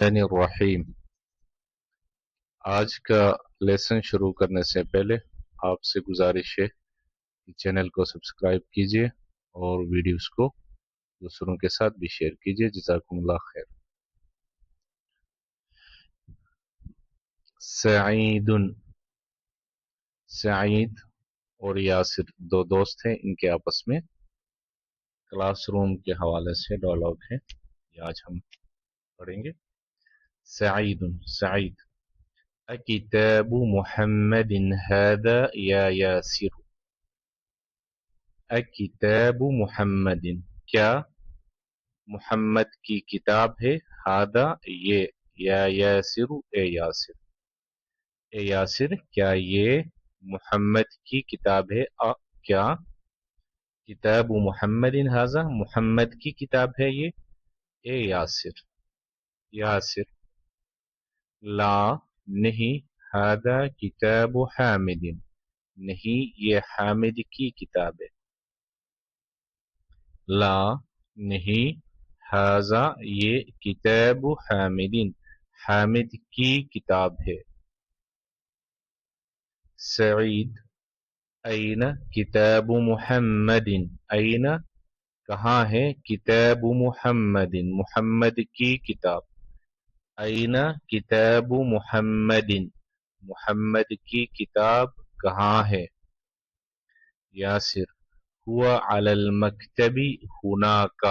الرحیم۔ آج کا لیسن شروع کرنے سے پہلے آپ سے گزارش ہے کہ چینل کو سبسکرائب کیجیے اور ویڈیوز کو دوسروں کے ساتھ بھی شیئر کیجیے۔ جزاکم اللہ خیر۔ سعید، سعید اور یاسر دو دوست ہیں، ان کے آپس میں کلاس روم کے حوالے سے ڈائلاگ ہے، یہ آج ہم پڑھیں گے۔ سعید، سعید، اکتاب محمد هذا یا یاسر؟ اکتاب محمد، کیا محمد کی کتاب ہے، ہذا یہ، یا یاسر اے یاسر، اے یاسر کیا یہ محمد کی کتاب ہے؟ کیا کتاب محمد هذا محمد کی کتاب ہے یہ؟ اے یاسر، یاسر، لا نہیں، هذا کتاب حامد نہیں یہ حامد کی کتاب ہے، لا نہیں، هذا یہ کتاب حامد حامد کی کتاب ہے۔ سعید، این کتاب محمد، این کہاں ہے، کتاب محمد محمد کی کتاب، این کتاب محمد محمد کی کتاب کہاں ہے؟ یاسر، ہوا علی المکتب ہناک،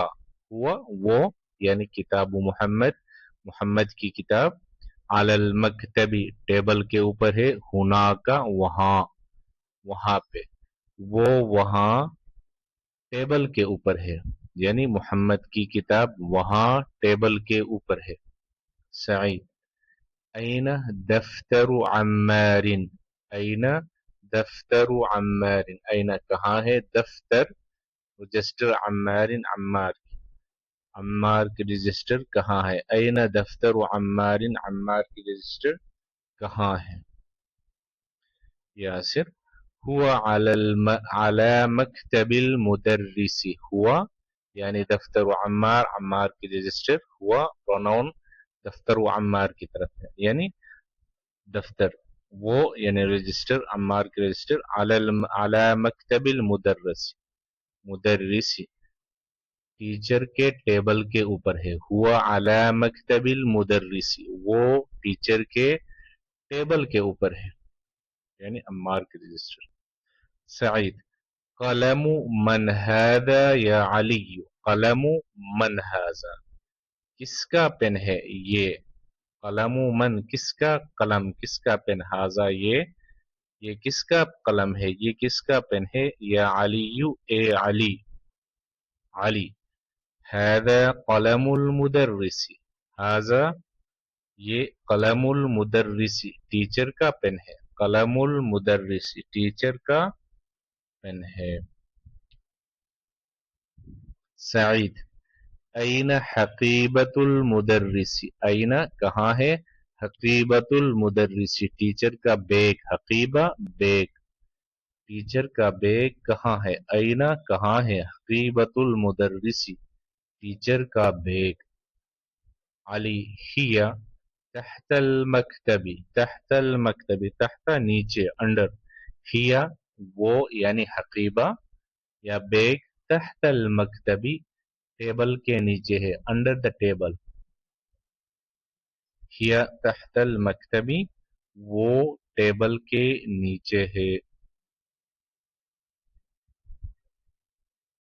ہوا وہ یعنی کتاب محمد محمد کی کتاب، علی المکتب ٹیبل کے اوپر ہے، ہناک وہاں، وہاں پہ، وہ وہاں ٹیبل کے اوپر ہے، یعنی محمد کی کتاب وہاں ٹیبل کے اوپر ہے۔ سعید، این دفتر عمار، این دفتر عمار، این کہاں ہے دفتر رجسٹر عمار عمار کی، عمار کی رجسٹر کہاں ہے؟ این دفتر عمار عمار کی رجسٹر کہاں ہے؟ یاسر، ہوا علی مکتب المدرس، ہوا یعنی دفتر عمار عمار کی رجسٹر، ہوا پروناؤن دفتر عمار کی طرف ہے، یعنی دفتر وہ یعنی رجسٹر عمار کی رجسٹر، علی مکتب المدرس مدرسی ٹیچر کے ٹیبل کے اوپر ہے، ہوا علی مکتب المدرس وہ ٹیچر کے ٹیبل کے اوپر ہے، یعنی عمار کی رجسٹر۔ سعید، قلم من هذا یا علی، قلم من هذا کس کا پن ہے یہ، قلم من کس کا قلم کس کا پن، هذا یہ کس کا قلم ہے، یہ کس کا پن ہے، یا علی اے علی، علی، هذا قلم المدرس، هذا یہ قلم المدرس ٹیچر کا پن ہے، قلم المدرس ٹیچر کا پن ہے۔ سعید، این حقیبت المدرس، این کہاں ہے، حقیبت المدرس ٹیچر کا بیگ، حقیبہ بیگ، ٹیچر کا بیگ کہاں ہے، این کہاں ہے، حقیبت المدرس ٹیچر کا بیگ۔ علی، ہی تحت المکتب، تحت المکتب تحت نیچے، انڈر، ہی وہ یعنی حقیبہ یا بیگ، تحت المکتبی ٹیبل کے نیچے ہے، انڈر دا ٹیبل، ہی تحت المکتبی وہ ٹیبل کے نیچے ہے۔